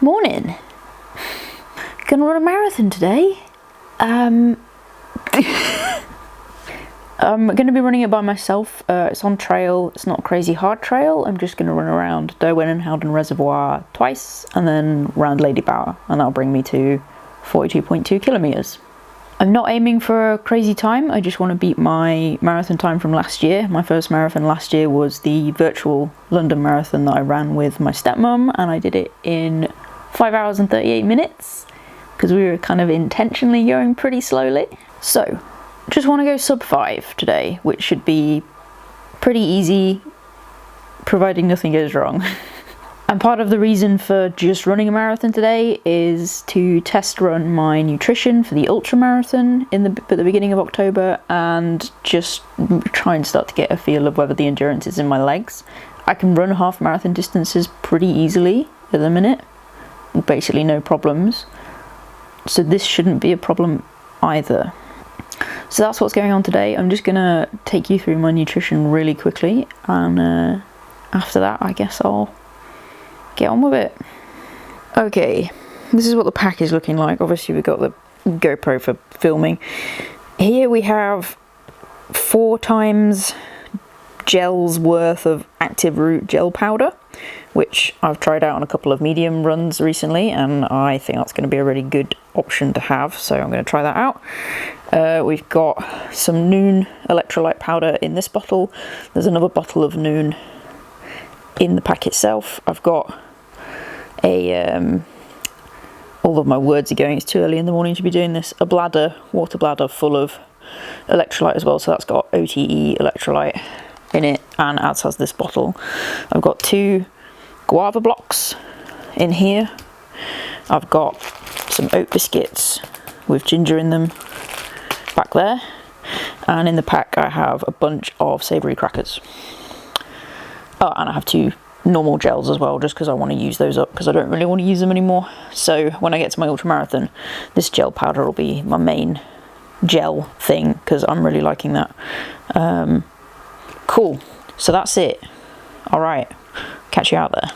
Morning. Gonna run a marathon today. I'm gonna be running it by myself. It's on trail. It's not a crazy hard trail. I'm just gonna run around Derwent and Howden Reservoir twice and then round Lady Bower, and that'll bring me to 42.2 kilometers. I'm not aiming for a crazy time. I just want to beat my marathon time from last year. My first marathon last year was the virtual London Marathon that I ran with my stepmom, and I did it in 5 hours and 38 minutes because we were kind of intentionally going pretty slowly. So just want to go sub 5 today, which should be pretty easy providing nothing goes wrong. And part of the reason for just running a marathon today is to test run my nutrition for the ultra marathon at the beginning of October, and just try and start to get a feel of whether the endurance is in my legs. I can run half marathon distances pretty easily at the minute, basically no problems, so this shouldn't be a problem either. So that's what's going on today. I'm just gonna take you through my nutrition really quickly, and after that I guess I'll get on with it. Okay, this is what the pack is looking like. Obviously we've got the GoPro for filming. Here we have 4 times gel's worth of Active Root gel powder, which I've tried out on a couple of medium runs recently, and I think that's going to be a really good option to have, so I'm going to try that out. We've got some Nuun electrolyte powder in this bottle. There's another bottle of Nuun in the pack itself. I've got all of my words are going, it's too early in the morning to be doing this, a water bladder full of electrolyte as well, so that's got OTE electrolyte in it, and as has this bottle. I've got 2 guava blocks in here. I've got some oat biscuits with ginger in them back there, and in the pack I have a bunch of savoury crackers. Oh, and I have 2 normal gels as well, just because I want to use those up, because I don't really want to use them anymore. So when I get to my ultramarathon, this gel powder will be my main gel thing, because I'm really liking that. Cool, so that's it. Alright, catch you out there.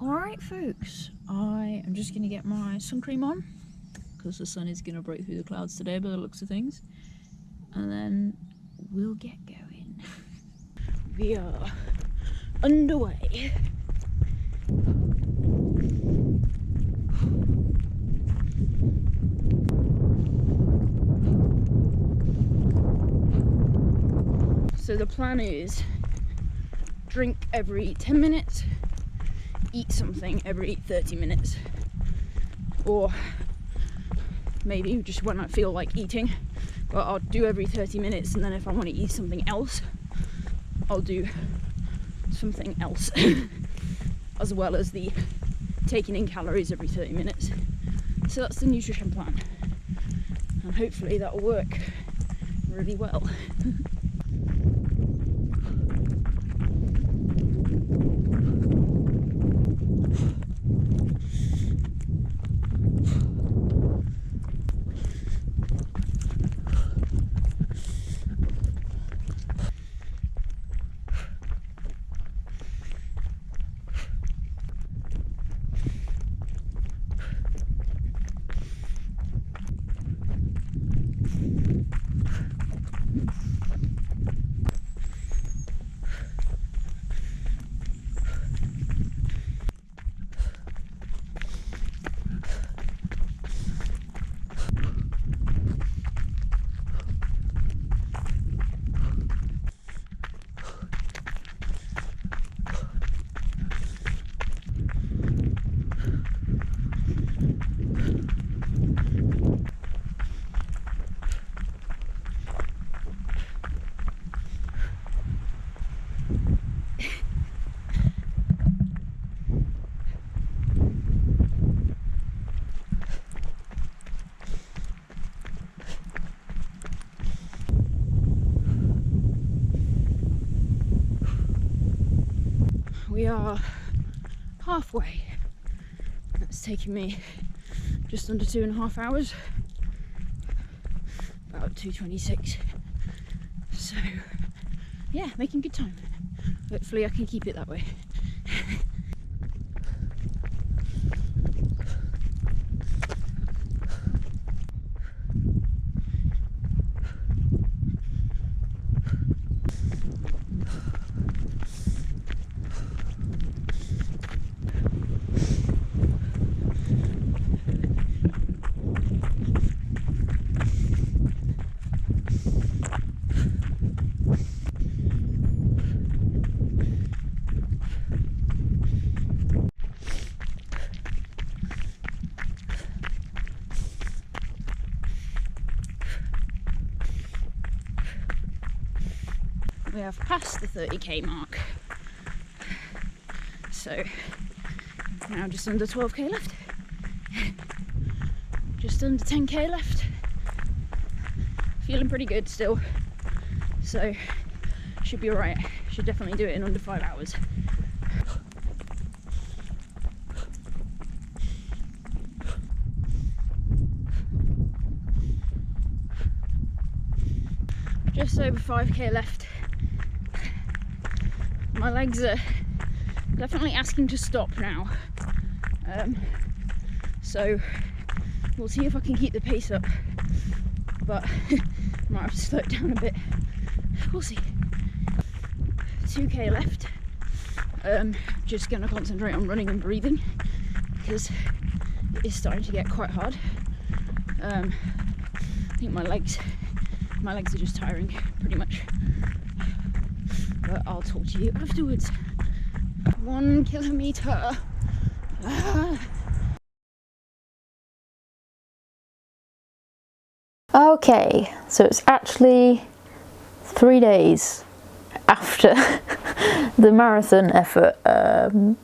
Alright folks, I am just going to get my sun cream on, because the sun is going to break through the clouds today by the looks of things, and then we'll get going. We are underway. So the plan is drink every 10 minutes, eat something every 30 minutes, or maybe just when I feel like eating, but I'll do every 30 minutes, and then if I want to eat something else, I'll do something else as well as the taking in calories every 30 minutes. So that's the nutrition plan, and hopefully that will work really well. We are halfway. That's taken me just under 2.5 hours, about 2:26. So yeah, making good time. Hopefully I can keep it that way. have passed the 30k mark. So now just under 12k left. Just under 10k left. Feeling pretty good still. So should be alright. Should definitely do it in under 5 hours. Just over 5k left. My legs are definitely asking to stop now. So we'll see if I can keep the pace up, but might have to slow it down a bit. We'll see. 2k left. Just gonna concentrate on running and breathing because it is starting to get quite hard. I think my legs are just tiring pretty much, but I'll talk to you afterwards. 1 kilometer. Okay, so it's actually 3 days after the marathon effort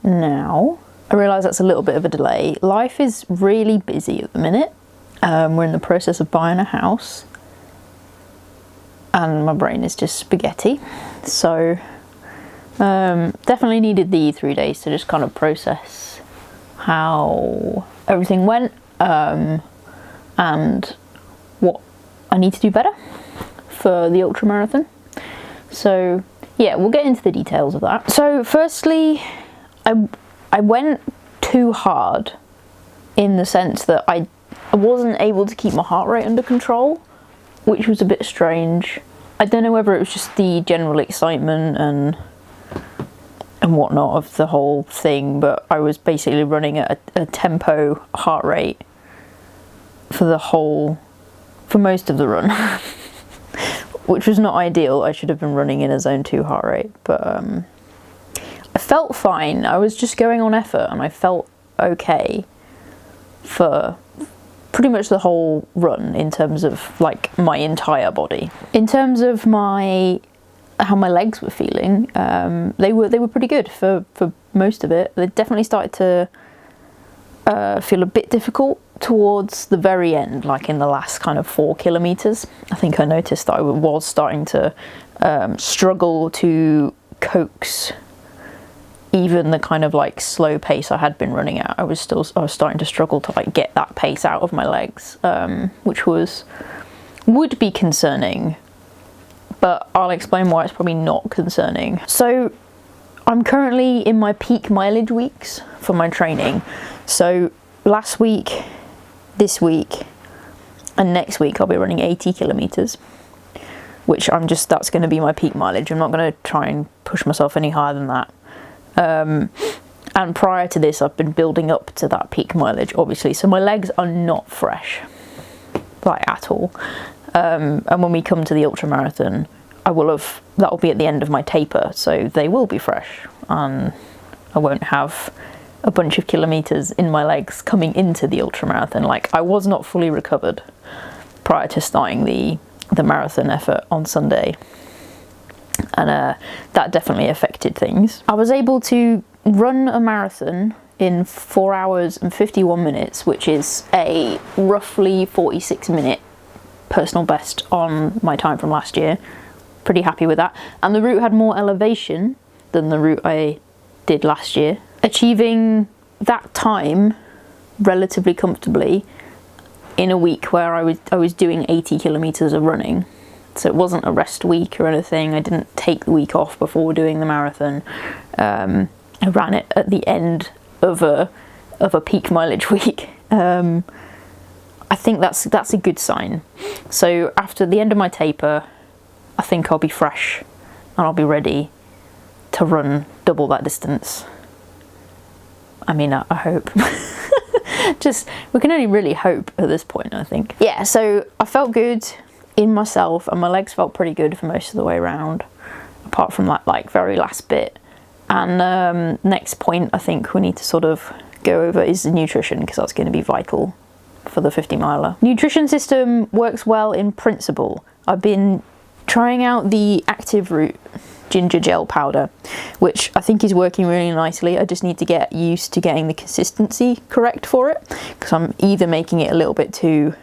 now. I realise that's a little bit of a delay. Life is really busy at the minute. We're in the process of buying a house and my brain is just spaghetti. So definitely needed the 3 days to just kind of process how everything went and what I need to do better for the ultra marathon. So yeah, we'll get into the details of that. So firstly, I went too hard in the sense that I wasn't able to keep my heart rate under control, which was a bit strange. I don't know whether it was just the general excitement and whatnot of the whole thing, but I was basically running at a tempo heart rate for most of the run, which was not ideal. I should have been running in a zone 2 heart rate, but I felt fine. I was just going on effort and I felt okay for pretty much the whole run in terms of like my entire body. In terms of how my legs were feeling, they were pretty good for most of it. They definitely started to feel a bit difficult towards the very end, like in the last kind of 4 kilometers. I think I noticed that I was starting to struggle to coax even the kind of like slow pace I had been running at. I was starting to struggle to like get that pace out of my legs, which would be concerning, but I'll explain why it's probably not concerning. So I'm currently in my peak mileage weeks for my training. So last week, this week, and next week I'll be running 80 kilometers, which that's going to be my peak mileage. I'm not going to try and push myself any higher than that. And prior to this, I've been building up to that peak mileage, obviously. So my legs are not fresh, like at all. And when we come to the ultra marathon, that will be at the end of my taper, so they will be fresh, and I won't have a bunch of kilometers in my legs coming into the ultra marathon. Like, I was not fully recovered prior to starting the marathon effort on Sunday, and that definitely affected things. I was able to run a marathon in 4 hours and 51 minutes, which is a roughly 46-minute personal best on my time from last year. Pretty happy with that. And the route had more elevation than the route I did last year. Achieving that time relatively comfortably in a week where I was doing 80 kilometers of running. So it wasn't a rest week or anything. I didn't take the week off before doing the marathon. I ran it at the end of a peak mileage week. I think that's a good sign. So after the end of my taper, I think I'll be fresh and I'll be ready to run double that distance. I mean, I hope. We can only really hope at this point, I think. Yeah, so I felt good in myself and my legs felt pretty good for most of the way around, apart from that like very last bit. And next point I think we need to sort of go over is the nutrition, because that's going to be vital for the 50 miler. Nutrition system works well in principle. I've been trying out the active route ginger gel powder, which I think is working really nicely. I just need to get used to getting the consistency correct for it, because I'm either making it a little bit too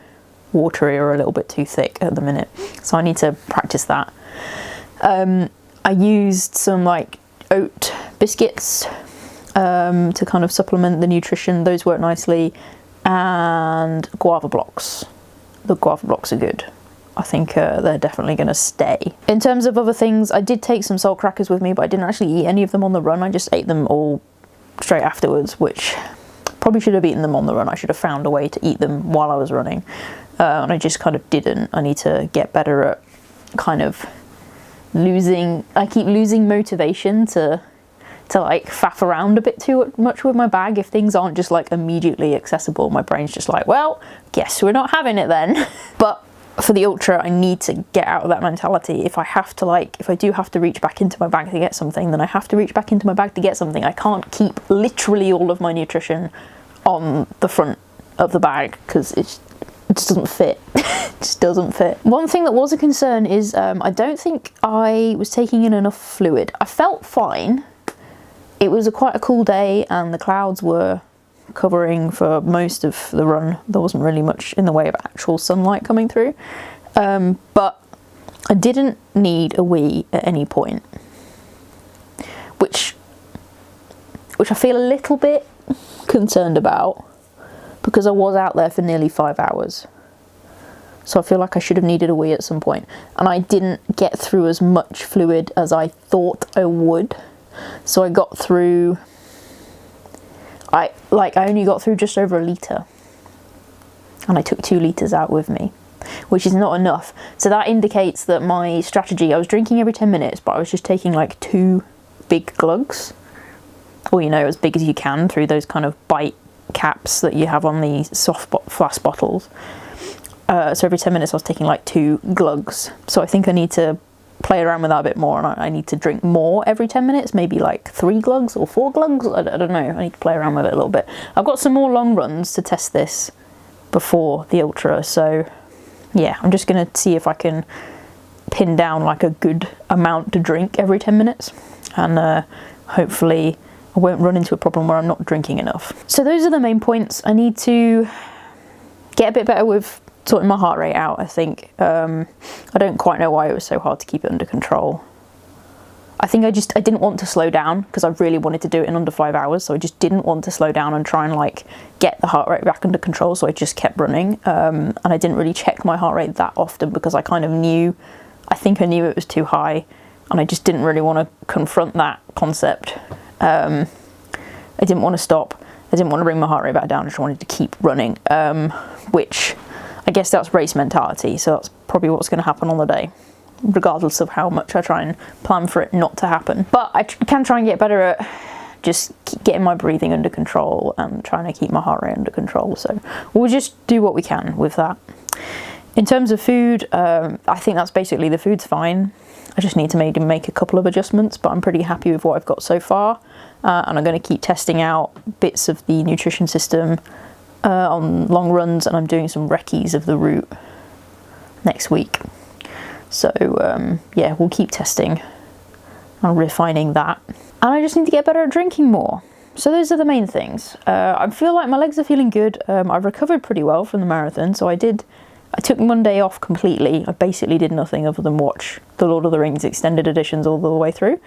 watery or a little bit too thick at the minute. So I need to practice that. I used some like oat biscuits to kind of supplement the nutrition. Those work nicely. And guava blocks. The guava blocks are good. I think they're definitely going to stay. In terms of other things, I did take some salt crackers with me, but I didn't actually eat any of them on the run. I just ate them all straight afterwards, which probably should have eaten them on the run. I should have found a way to eat them while I was running. And I just kind of didn't. I need to get better at kind of I keep losing motivation to like faff around a bit too much with my bag. If things aren't just like immediately accessible, my brain's just like, well, guess we're not having it then. But for the ultra, I need to get out of that mentality. If I do have to reach back into my bag to get something, then I have to reach back into my bag to get something. I can't keep literally all of my nutrition on the front of the bag, because it just doesn't fit. It just doesn't fit. One thing that was a concern is I don't think I was taking in enough fluid. I felt fine. It was quite a cool day and the clouds were covering for most of the run. There wasn't really much in the way of actual sunlight coming through. But I didn't need a wee at any point, which I feel a little bit concerned about, because I was out there for nearly 5 hours. So I feel like I should have needed a wee at some point. And I didn't get through as much fluid as I thought I would. So I got through, I only got through just over 1 litre, and I took 2 litres out with me, which is not enough. So that indicates that my strategy, I was drinking every 10 minutes, but I was just taking like 2 big glugs, or as big as you can through those kind of bite caps that you have on the soft flask bottles. So every 10 minutes I was taking like 2 glugs. So I think I need to play around with that a bit more, and I need to drink more every 10 minutes, maybe like 3 glugs or 4 glugs. I don't know, I need to play around with it a little bit. I've got some more long runs to test this before the ultra, so yeah, I'm just gonna see if I can pin down like a good amount to drink every 10 minutes, and hopefully I won't run into a problem where I'm not drinking enough. So those are the main points. I need to get a bit better with sorting my heart rate out, I think. I don't quite know why it was so hard to keep it under control. I think I didn't want to slow down, because I really wanted to do it in under 5 hours, so I just didn't want to slow down and try and like get the heart rate back under control, so I just kept running. And I didn't really check my heart rate that often, because I kind of I think I knew it was too high, and I just didn't really want to confront that concept. I didn't want to stop. I didn't want to bring my heart rate back down. I just wanted to keep running, which I guess that's race mentality, so that's probably what's going to happen on the day, regardless of how much I try and plan for it not to happen. But I can try and get better at just getting my breathing under control and trying to keep my heart rate under control, so we'll just do what we can with that. In terms of food, I think that's basically, the food's fine. I just need to maybe make a couple of adjustments, but I'm pretty happy with what I've got so far, and I'm going to keep testing out bits of the nutrition system on long runs, and I'm doing some recce's of the route next week. So yeah, we'll keep testing and refining that. And I just need to get better at drinking more. So those are the main things. I feel like my legs are feeling good. I've recovered pretty well from the marathon, so I took Monday off completely. I basically did nothing other than watch the Lord of the Rings extended editions all the way through.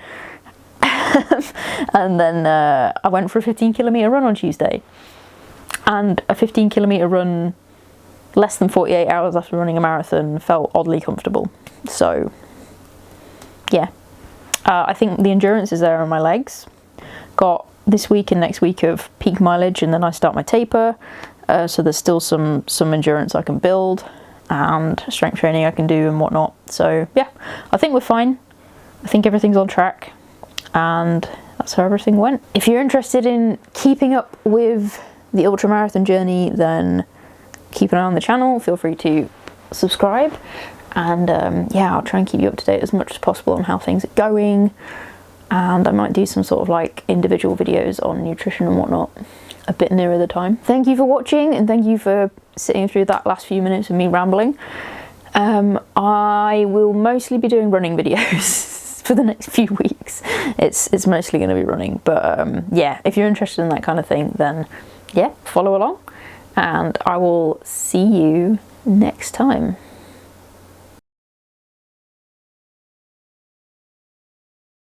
And then I went for a 15-kilometre run on Tuesday. And a 15-kilometre run less than 48 hours after running a marathon felt oddly comfortable. So yeah, I think the endurance is there on my legs. Got this week and next week of peak mileage, and then I start my taper. So there's still some endurance I can build, and strength training I can do and whatnot. So yeah, I think we're fine. I think everything's on track, and that's how everything went. If you're interested in keeping up with the ultramarathon journey, then keep an eye on the channel. Feel free to subscribe, and yeah, I'll try and keep you up to date as much as possible on how things are going, and I might do some sort of like individual videos on nutrition and whatnot a bit nearer the time. Thank you for watching, and thank you for sitting through that last few minutes of me rambling. I will mostly be doing running videos for the next few weeks. It's mostly going to be running, but yeah, if you're interested in that kind of thing, then yeah, follow along, and I will see you next time.